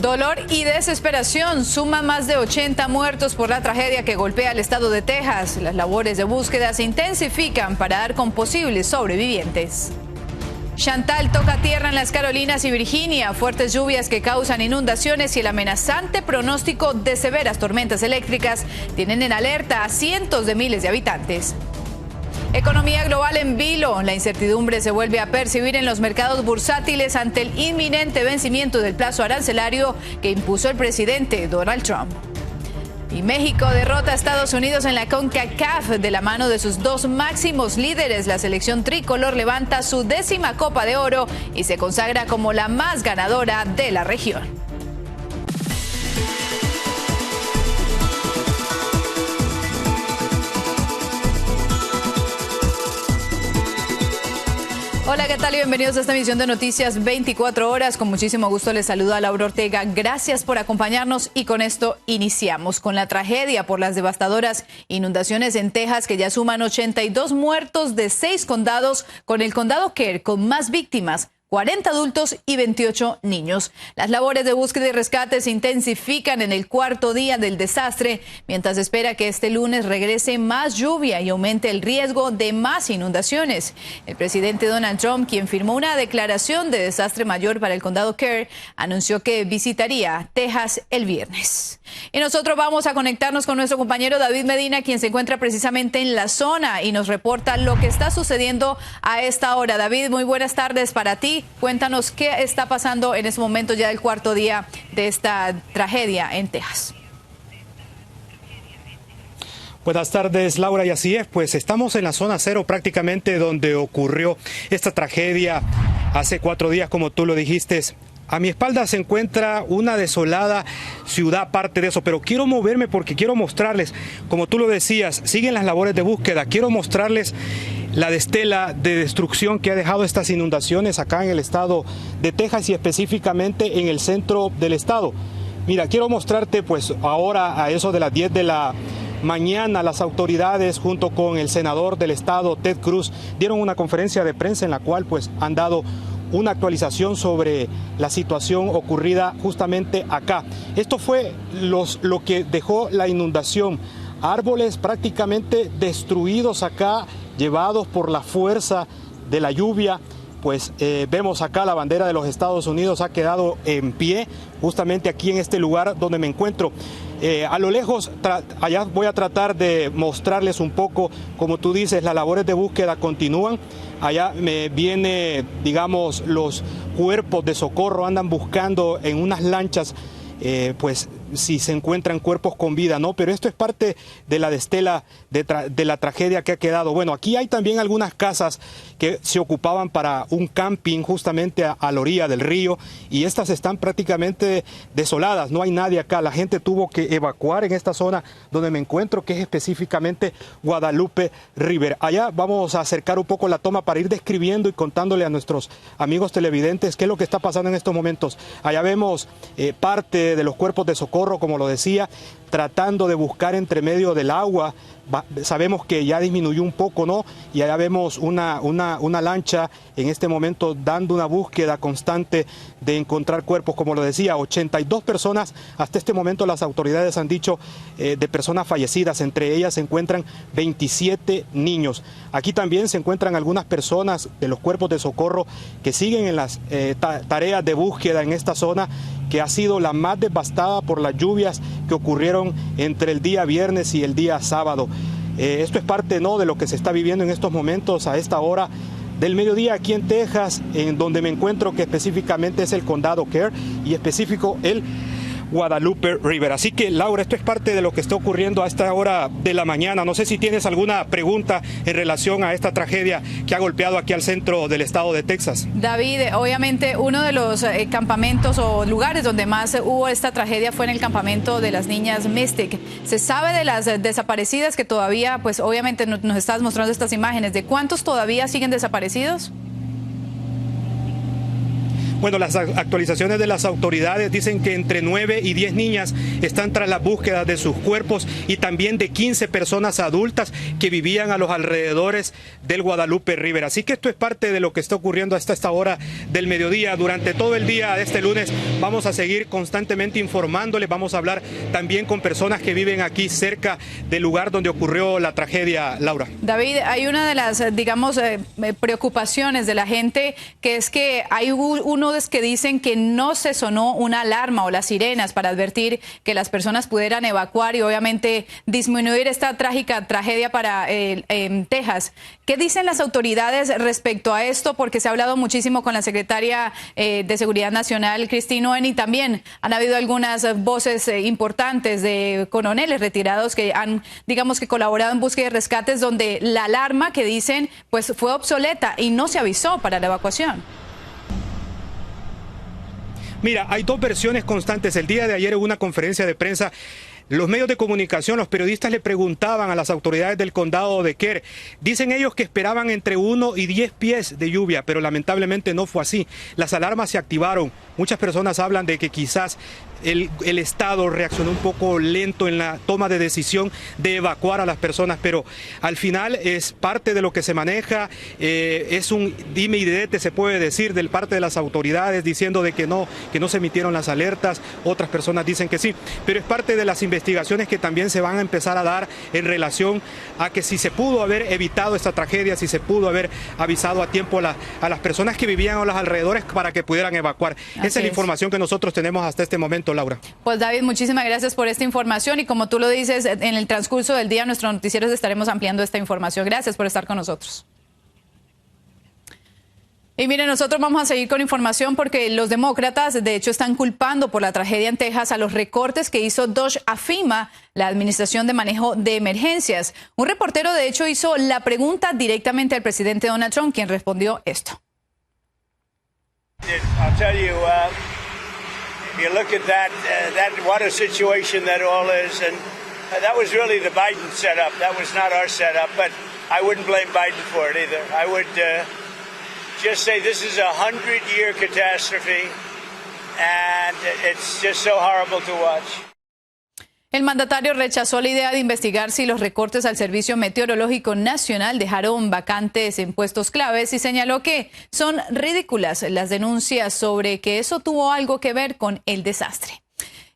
Dolor y desesperación suman más de 80 muertos por la tragedia que golpea el estado de Texas. Las labores de búsqueda se intensifican para dar con posibles sobrevivientes. Chantal toca tierra en las Carolinas y Virginia. Fuertes lluvias que causan inundaciones y el amenazante pronóstico de severas tormentas eléctricas tienen en alerta a cientos de miles de habitantes. Economía global en vilo. La incertidumbre se vuelve a percibir en los mercados bursátiles ante el inminente vencimiento del plazo arancelario que impuso el presidente Donald Trump. Y México derrota a Estados Unidos en la CONCACAF de la mano de sus dos máximos líderes. La selección tricolor levanta su 10ª Copa de Oro y se consagra como la más ganadora de la región. Hola, ¿qué tal? Y bienvenidos a esta emisión de Noticias 24 Horas. Con muchísimo gusto les saluda Laura Ortega. Gracias por acompañarnos y con esto iniciamos con la tragedia por las devastadoras inundaciones en Texas que ya suman 82 muertos de 6 condados, con el condado Kerr con más víctimas. 40 adultos y 28 niños. Las labores de búsqueda y rescate se intensifican en el 4º día del desastre, mientras se espera que este lunes regrese más lluvia y aumente el riesgo de más inundaciones. El presidente Donald Trump, quien firmó una declaración de desastre mayor para el condado Kerr, anunció que visitaría Texas el viernes. Y nosotros vamos a conectarnos con nuestro compañero David Medina, quien se encuentra precisamente en la zona y nos reporta lo que está sucediendo a esta hora. David, muy buenas tardes para ti. Cuéntanos qué está pasando en este momento ya del 4º día de esta tragedia en Texas. Buenas tardes, Laura, y así es, pues estamos en la zona cero prácticamente donde ocurrió esta tragedia hace 4 días, como tú lo dijiste. A mi espalda se encuentra una desolada ciudad, parte de eso, pero quiero moverme porque quiero mostrarles, como tú lo decías, siguen las labores de búsqueda. Quiero mostrarles la estela de destrucción que ha dejado estas inundaciones acá en el estado de Texas y específicamente en el centro del estado. Mira, quiero mostrarte pues ahora a eso de las 10 de la mañana las autoridades junto con el senador del estado, Ted Cruz, dieron una conferencia de prensa en la cual pues han dado una actualización sobre la situación ocurrida justamente acá. Esto fue lo que dejó la inundación. Árboles prácticamente destruidos acá, llevados por la fuerza de la lluvia. Pues vemos acá la bandera de los Estados Unidos ha quedado en pie, justamente aquí en este lugar donde me encuentro. A lo lejos, allá voy a tratar de mostrarles un poco, como tú dices, las labores de búsqueda continúan. Allá me viene, digamos, los cuerpos de socorro andan buscando en unas lanchas, pues si se encuentran cuerpos con vida, ¿no? Pero esto es parte de la estela de la tragedia que ha quedado. Bueno, aquí hay también algunas casas que se ocupaban para un camping justamente a la orilla del río y estas están prácticamente desoladas, no hay nadie acá. La gente tuvo que evacuar en esta zona donde me encuentro, que es específicamente Guadalupe River. Allá vamos a acercar un poco la toma para ir describiendo y contándole a nuestros amigos televidentes qué es lo que está pasando en estos momentos. Allá vemos parte de los cuerpos de socorro, como lo decía, tratando de buscar entre medio del agua. Sabemos que ya disminuyó un poco, ¿no? Y allá vemos una lancha en este momento dando una búsqueda constante de encontrar cuerpos, como lo decía, 82 personas, hasta este momento las autoridades han dicho de personas fallecidas, entre ellas se encuentran 27 niños. Aquí también se encuentran algunas personas de los cuerpos de socorro que siguen en las tareas de búsqueda en esta zona, que ha sido la más devastada por las lluvias que ocurrieron entre el día viernes y el día sábado. Esto es parte, ¿no?, de lo que se está viviendo en estos momentos a esta hora del mediodía aquí en Texas, en donde me encuentro, que específicamente es el condado Kerr y específico el Guadalupe River. Así que, Laura, esto es parte de lo que está ocurriendo a esta hora de la mañana. No sé si tienes alguna pregunta en relación a esta tragedia que ha golpeado aquí al centro del estado de Texas. David, obviamente uno de los campamentos o lugares donde más hubo esta tragedia fue en el campamento de las niñas Mystic. ¿Se sabe de las desaparecidas que todavía, pues obviamente nos estás mostrando estas imágenes, de cuántos todavía siguen desaparecidos? Bueno, las actualizaciones de las autoridades dicen que entre 9 y 10 niñas están tras la búsqueda de sus cuerpos y también de 15 personas adultas que vivían a los alrededores del Guadalupe River. Así que esto es parte de lo que está ocurriendo hasta esta hora del mediodía. Durante todo el día de este lunes vamos a seguir constantemente informándoles, vamos a hablar también con personas que viven aquí cerca del lugar donde ocurrió la tragedia, Laura. David, hay una de las, digamos, preocupaciones de la gente, que es que hay unos que dicen que no se sonó una alarma o las sirenas para advertir que las personas pudieran evacuar y obviamente disminuir esta trágica tragedia para Texas. ¿Qué dicen las autoridades respecto a esto? Porque se ha hablado muchísimo con la secretaria de Seguridad Nacional, Christine Owen, y también han habido algunas voces importantes de coroneles retirados que han, digamos, que colaborado en búsqueda y rescates, donde la alarma que dicen pues fue obsoleta y no se avisó para la evacuación. Mira, hay dos versiones constantes. El día de ayer hubo una conferencia de prensa. Los medios de comunicación, los periodistas le preguntaban a las autoridades del condado de Kerr. Dicen ellos que esperaban entre 1 y 10 pies de lluvia, pero lamentablemente no fue así. Las alarmas se activaron. Muchas personas hablan de que quizás el Estado reaccionó un poco lento en la toma de decisión de evacuar a las personas, pero al final es parte de lo que se maneja, es un dime y direte, se puede decir, de parte de las autoridades, diciendo de que no se emitieron las alertas. Otras personas dicen que sí, pero es parte de las investigaciones que también se van a empezar a dar en relación a que si se pudo haber evitado esta tragedia, si se pudo haber avisado a tiempo a las personas que vivían a los alrededores para que pudieran evacuar. Esa es la información que nosotros tenemos hasta este momento, Laura. Pues David, muchísimas gracias por esta información y como tú lo dices, en el transcurso del día nuestros noticieros estaremos ampliando esta información. Gracias por estar con nosotros. Y miren, nosotros vamos a seguir con información porque los demócratas, de hecho, están culpando por la tragedia en Texas a los recortes que hizo DOJ a FEMA, la Administración de Manejo de Emergencias. Un reportero, de hecho, hizo la pregunta directamente al presidente Donald Trump, quien respondió esto. You look at that what a situation that all is, and that was really the Biden setup. That was not our setup, but I wouldn't blame Biden for it either. I would just say this is a 100-year catastrophe, and it's just so horrible to watch. El mandatario rechazó la idea de investigar si los recortes al Servicio Meteorológico Nacional dejaron vacantes en puestos claves y señaló que son ridículas las denuncias sobre que eso tuvo algo que ver con el desastre.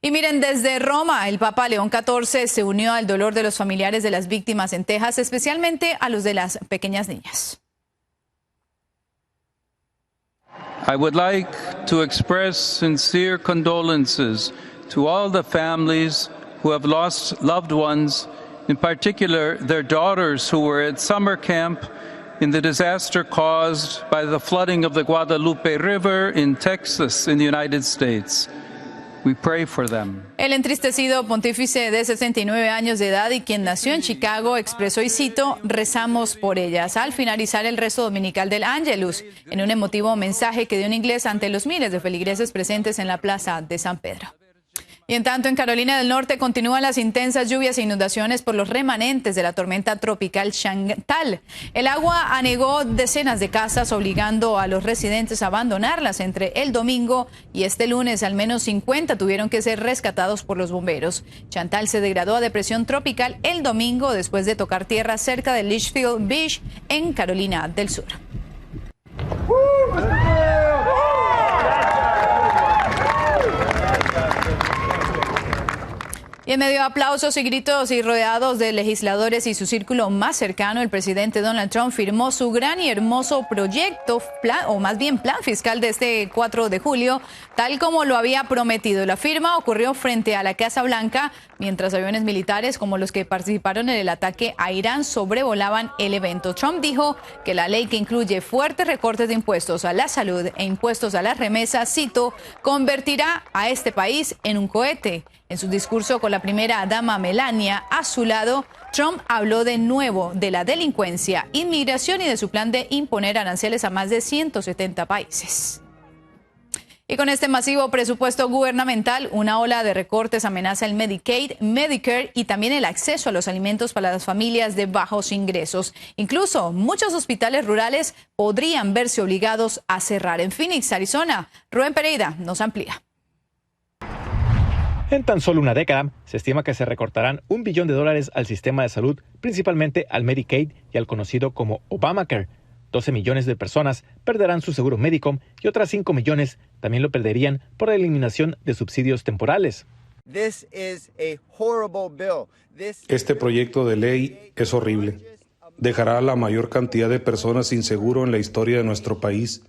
Y miren, desde Roma, el Papa León XIV se unió al dolor de los familiares de las víctimas en Texas, especialmente a los de las pequeñas niñas. I would like to express sincere condolences to all the families who have lost loved ones, in particular their daughters who were at summer camp in the disaster caused by the flooding of the Guadalupe River in Texas in the United States. We pray for them. El entristecido pontífice de 69 años de edad y quien nació en Chicago expresó, y cito, rezamos por ellas, al finalizar el rezo dominical del Ángelus, en un emotivo mensaje que dio en inglés ante los miles de feligreses presentes en la plaza de San Pedro. Y en tanto, en Carolina del Norte continúan las intensas lluvias e inundaciones por los remanentes de la tormenta tropical Chantal. El agua anegó decenas de casas, obligando a los residentes a abandonarlas. Entre el domingo y este lunes, al menos 50 tuvieron que ser rescatados por los bomberos. Chantal se degradó a depresión tropical el domingo después de tocar tierra cerca de Litchfield Beach, en Carolina del Sur. Y en medio de aplausos y gritos y rodeados de legisladores y su círculo más cercano, el presidente Donald Trump firmó su gran y hermoso proyecto, plan fiscal de este 4 de julio, tal como lo había prometido. La firma ocurrió frente a la Casa Blanca mientras aviones militares como los que participaron en el ataque a Irán sobrevolaban el evento. Trump dijo que la ley, que incluye fuertes recortes de impuestos a la salud e impuestos a las remesas, cito, convertirá a este país en un cohete. En su discurso con la primera dama Melania a su lado, Trump habló de nuevo de la delincuencia, inmigración y de su plan de imponer aranceles a más de 170 países. Y con este masivo presupuesto gubernamental, una ola de recortes amenaza el Medicaid, Medicare y también el acceso a los alimentos para las familias de bajos ingresos. Incluso muchos hospitales rurales podrían verse obligados a cerrar. En Phoenix, Arizona, Rubén Pereira nos amplía. En tan solo una década, se estima que se recortarán $1 billón al sistema de salud, principalmente al Medicaid y al conocido como Obamacare. 12 millones de personas perderán su seguro médico y otras 5 millones también lo perderían por la eliminación de subsidios temporales. Este proyecto de ley es horrible. Dejará a la mayor cantidad de personas sin seguro en la historia de nuestro país.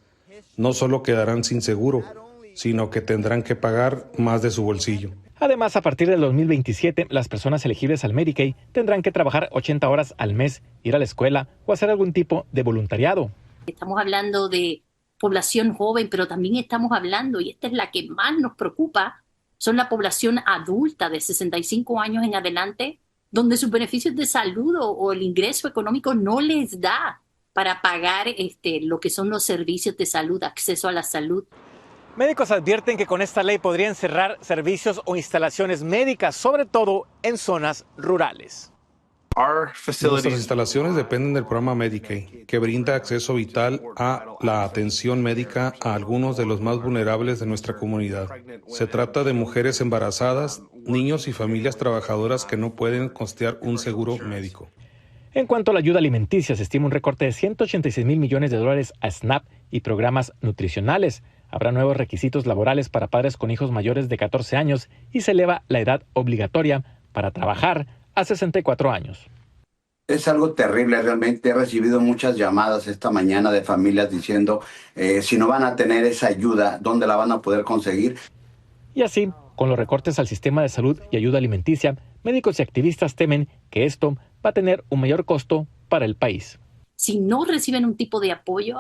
No solo quedarán sin seguro, sino que tendrán que pagar más de su bolsillo. Además, a partir del 2027, las personas elegibles al Medicaid tendrán que trabajar 80 horas al mes, ir a la escuela o hacer algún tipo de voluntariado. Estamos hablando de población joven, pero también estamos hablando, y esta es la que más nos preocupa, son la población adulta de 65 años en adelante, donde sus beneficios de salud o el ingreso económico no les da para pagar lo que son los servicios de salud, acceso a la salud. Médicos advierten que con esta ley podrían cerrar servicios o instalaciones médicas, sobre todo en zonas rurales. Nuestras instalaciones dependen del programa Medicaid, que brinda acceso vital a la atención médica a algunos de los más vulnerables de nuestra comunidad. Se trata de mujeres embarazadas, niños y familias trabajadoras que no pueden costear un seguro médico. En cuanto a la ayuda alimenticia, se estima un recorte de $186 mil millones a SNAP y programas nutricionales. Habrá nuevos requisitos laborales para padres con hijos mayores de 14 años y se eleva la edad obligatoria para trabajar a 64 años. Es algo terrible realmente. He recibido muchas llamadas esta mañana de familias diciendo si no van a tener esa ayuda, ¿dónde la van a poder conseguir? Y así, con los recortes al sistema de salud y ayuda alimenticia, médicos y activistas temen que esto va a tener un mayor costo para el país. Si no reciben un tipo de apoyo,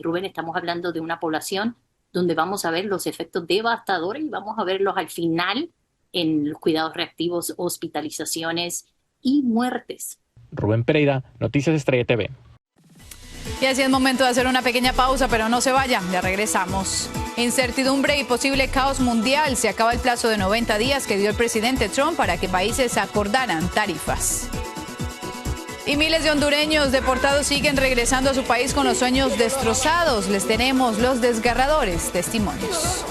Rubén, estamos hablando de una población donde vamos a ver los efectos devastadores y vamos a verlos al final en los cuidados reactivos, hospitalizaciones y muertes. Rubén Pereira, Noticias Estrella TV. Y así es momento de hacer una pequeña pausa, pero no se vayan, ya regresamos. Incertidumbre y posible caos mundial. Se acaba el plazo de 90 días que dio el presidente Trump para que países acordaran tarifas. Y miles de hondureños deportados siguen regresando a su país con los sueños destrozados. Les tenemos los desgarradores testimonios.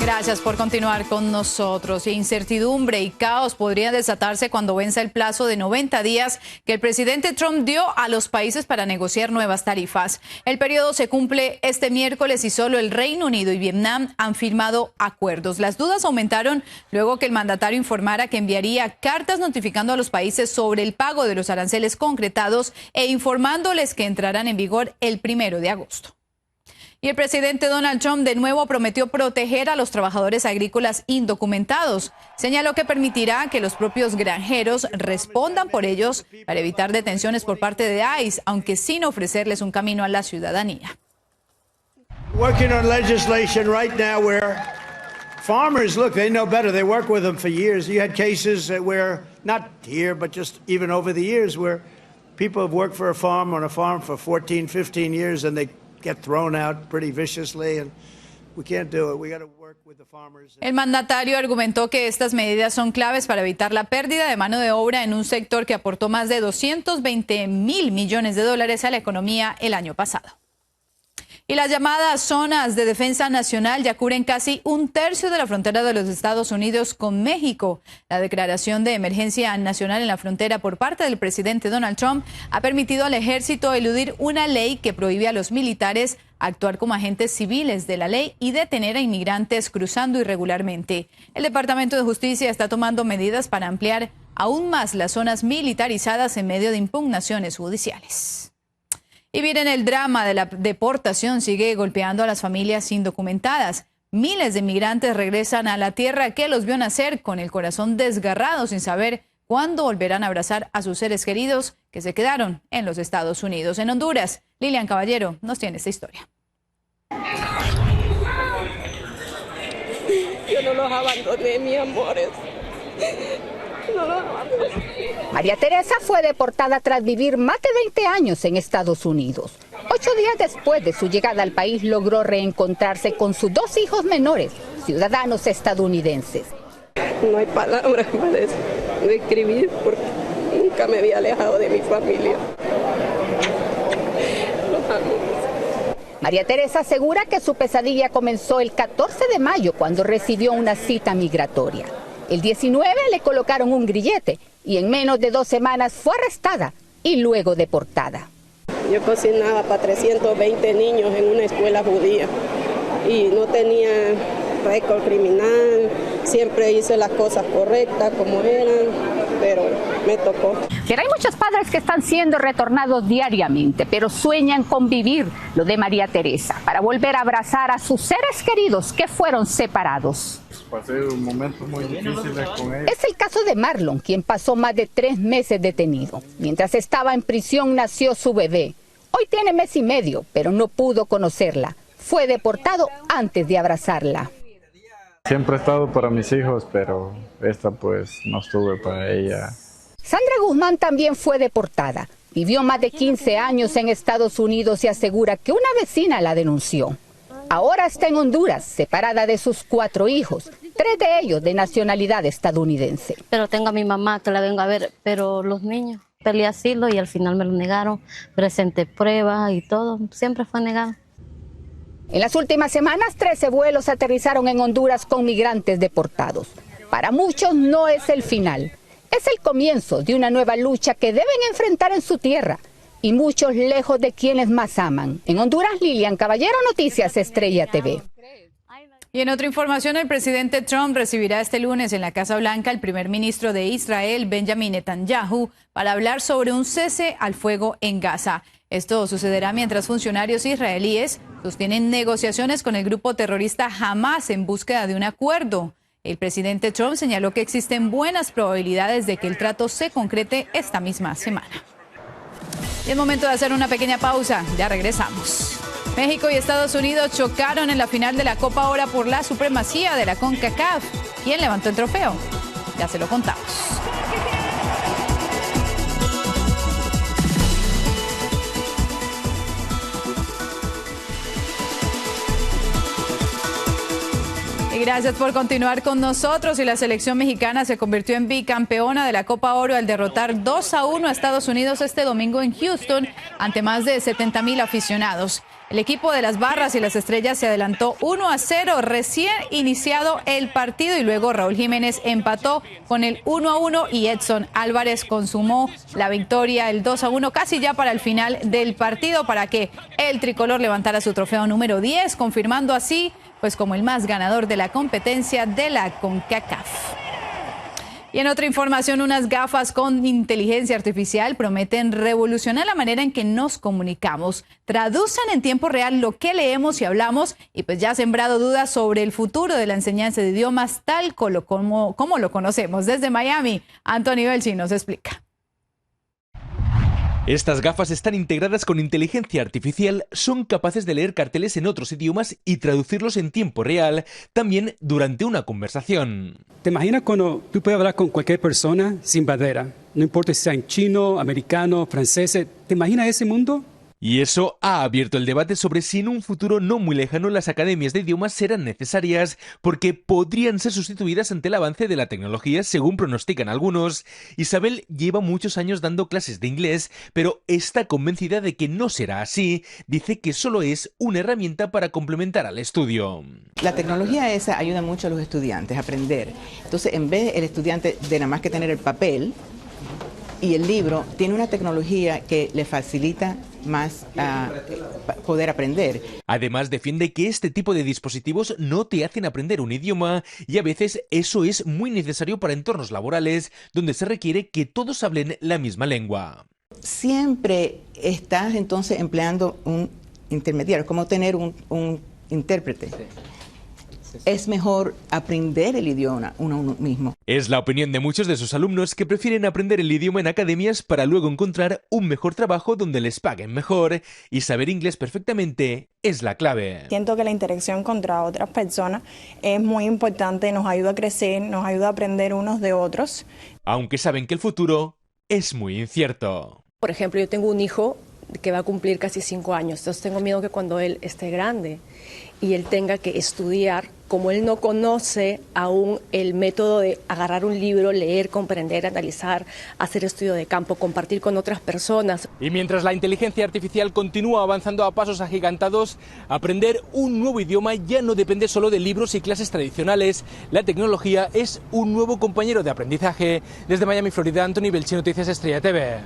Gracias por continuar con nosotros. Incertidumbre y caos podrían desatarse cuando venza el plazo de 90 días que el presidente Trump dio a los países para negociar nuevas tarifas. El periodo se cumple este miércoles y solo el Reino Unido y Vietnam han firmado acuerdos. Las dudas aumentaron luego que el mandatario informara que enviaría cartas notificando a los países sobre el pago de los aranceles concretados e informándoles que entrarán en vigor el 1 de agosto. Y el presidente Donald Trump de nuevo prometió proteger a los trabajadores agrícolas indocumentados. Señaló que permitirá que los propios granjeros respondan por ellos para evitar detenciones por parte de ICE, aunque sin ofrecerles un camino a la ciudadanía. Working on legislation right now where farmers, look, they know better. They work with them for years. You had cases where, not here, but just even over the years, where people have worked for a farm on a farm for 14, 15 years and they get thrown out pretty viciously, and we can't do it. We got to work with the farmers. El mandatario argumentó que estas medidas son claves para evitar la pérdida de mano de obra en un sector que aportó más de $220 mil millones a la economía el año pasado. Y las llamadas zonas de defensa nacional ya cubren casi un tercio de la frontera de los Estados Unidos con México. La declaración de emergencia nacional en la frontera por parte del presidente Donald Trump ha permitido al ejército eludir una ley que prohíbe a los militares actuar como agentes civiles de la ley y detener a inmigrantes cruzando irregularmente. El Departamento de Justicia está tomando medidas para ampliar aún más las zonas militarizadas en medio de impugnaciones judiciales. Y miren, el drama de la deportación sigue golpeando a las familias indocumentadas. Miles de migrantes regresan a la tierra que los vio nacer con el corazón desgarrado sin saber cuándo volverán a abrazar a sus seres queridos que se quedaron en los Estados Unidos. En Honduras, Lilian Caballero nos tiene esta historia. Yo no los abandoné, mis amores. María Teresa fue deportada tras vivir más de 20 años en Estados Unidos. 8 días después de su llegada al país logró reencontrarse con sus 2 hijos menores, ciudadanos estadounidenses. No hay palabras para describir porque nunca me había alejado de mi familia. Los amo. María Teresa asegura que su pesadilla comenzó el 14 de mayo cuando recibió una cita migratoria. El 19 le colocaron un grillete y en menos de 2 semanas fue arrestada y luego deportada. Yo cocinaba para 320 niños en una escuela judía y no tenía récord criminal, siempre hice las cosas correctas como eran, pero me tocó. Pero hay muchos padres que están siendo retornados diariamente, pero sueñan con vivir lo de María Teresa, para volver a abrazar a sus seres queridos que fueron separados. Pasé un momento muy difícil con ella. Es el caso de Marlon, quien pasó más de 3 meses detenido. Mientras estaba en prisión nació su bebé. Hoy tiene 1 mes y medio, pero no pudo conocerla. Fue deportado antes de abrazarla. Siempre he estado para mis hijos, pero esta pues no estuve para ella. Sandra Guzmán también fue deportada. Vivió más de 15 años en Estados Unidos y asegura que una vecina la denunció. Ahora está en Honduras, separada de sus 4 hijos, 3 de ellos de nacionalidad estadounidense. Pero tengo a mi mamá que la vengo a ver, pero los niños, peleé asilo y al final me lo negaron, presenté pruebas y todo, siempre fue negado. En las últimas semanas, 13 vuelos aterrizaron en Honduras con migrantes deportados. Para muchos no es el final, es el comienzo de una nueva lucha que deben enfrentar en su tierra y muchos lejos de quienes más aman. En Honduras, Lilian Caballero, Noticias Estrella TV. Y en otra información, el presidente Trump recibirá este lunes en la Casa Blanca al primer ministro de Israel, Benjamin Netanyahu, para hablar sobre un cese al fuego en Gaza. Esto sucederá mientras funcionarios israelíes sostienen negociaciones con el grupo terrorista Hamás en búsqueda de un acuerdo. El presidente Trump señaló que existen buenas probabilidades de que el trato se concrete esta misma semana. Y es momento de hacer una pequeña pausa. Ya regresamos. México y Estados Unidos chocaron en la final de la Copa Oro por la supremacía de la CONCACAF. ¿Quién levantó el trofeo? Ya se lo contamos. Y gracias por continuar con nosotros. Y la selección mexicana se convirtió en bicampeona de la Copa Oro al derrotar 2-1 a Estados Unidos este domingo en Houston ante más de 70,000 aficionados. El equipo de las Barras y las Estrellas se adelantó 1-0 recién iniciado el partido y luego Raúl Jiménez empató con el 1-1 y Edson Álvarez consumó la victoria, el 2-1 casi ya para el final del partido para que el tricolor levantara su trofeo número 10, confirmando así pues como el más ganador de la competencia de la CONCACAF. Y en otra información, unas gafas con inteligencia artificial prometen revolucionar la manera en que nos comunicamos. Traducen en tiempo real lo que leemos y hablamos y pues ya ha sembrado dudas sobre el futuro de la enseñanza de idiomas tal como lo conocemos. Desde Miami, Antonio Elchi nos explica. Estas gafas están integradas con inteligencia artificial, son capaces de leer carteles en otros idiomas y traducirlos en tiempo real, también durante una conversación. ¿Te imaginas cuando tú puedes hablar con cualquier persona sin barrera? No importa si sea en chino, americano, francés. ¿Te imaginas ese mundo? Y eso ha abierto el debate sobre si en un futuro no muy lejano las academias de idiomas serán necesarias, porque podrían ser sustituidas ante el avance de la tecnología, según pronostican algunos. Isabel lleva muchos años dando clases de inglés, pero está convencida de que no será así. Dice que solo es una herramienta para complementar al estudio. La tecnología esa ayuda mucho a los estudiantes a aprender. Entonces, en vez el estudiante de nada más que tener el papel y el libro, tiene una tecnología que le facilita más poder aprender. Además, defiende que este tipo de dispositivos no te hacen aprender un idioma y a veces eso es muy necesario para entornos laborales donde se requiere que todos hablen la misma lengua. Siempre estás entonces empleando un intermediario, como tener un intérprete. es mejor aprender el idioma uno mismo. Es la opinión de muchos de sus alumnos que prefieren aprender el idioma en academias para luego encontrar un mejor trabajo donde les paguen mejor, y saber inglés perfectamente es la clave. Siento que la interacción contra otras personas es muy importante, nos ayuda a crecer, nos ayuda a aprender unos de otros. Aunque saben que el futuro es muy incierto. Por ejemplo, yo tengo un hijo que va a cumplir casi 5 años, entonces tengo miedo que cuando él esté grande y él tenga que estudiar, como él no conoce aún el método de agarrar un libro, leer, comprender, analizar, hacer estudio de campo, compartir con otras personas. Y mientras la inteligencia artificial continúa avanzando a pasos agigantados, aprender un nuevo idioma ya no depende solo de libros y clases tradicionales. La tecnología es un nuevo compañero de aprendizaje. Desde Miami, Florida, Anthony Belchi, Noticias Estrella TV.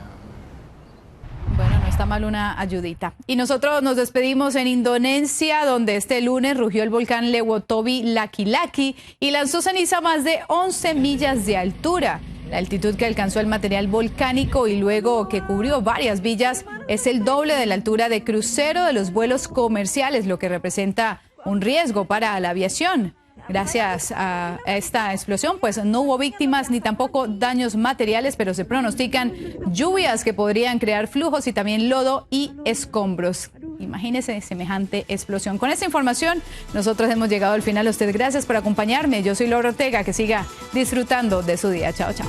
Bueno, no está mal una ayudita. Y nosotros nos despedimos en Indonesia, donde este lunes rugió el volcán Lewotobi Laki-Laki y lanzó ceniza a más de 11 millas de altura. La altitud que alcanzó el material volcánico y luego que cubrió varias villas es el doble de la altura de crucero de los vuelos comerciales, lo que representa un riesgo para la aviación. Gracias a esta explosión, pues no hubo víctimas ni tampoco daños materiales, pero se pronostican lluvias que podrían crear flujos y también lodo y escombros. Imagínese semejante explosión. Con esta información, nosotros hemos llegado al final. A usted, gracias por acompañarme. Yo soy Laura Ortega. Que siga disfrutando de su día. Chao, chao.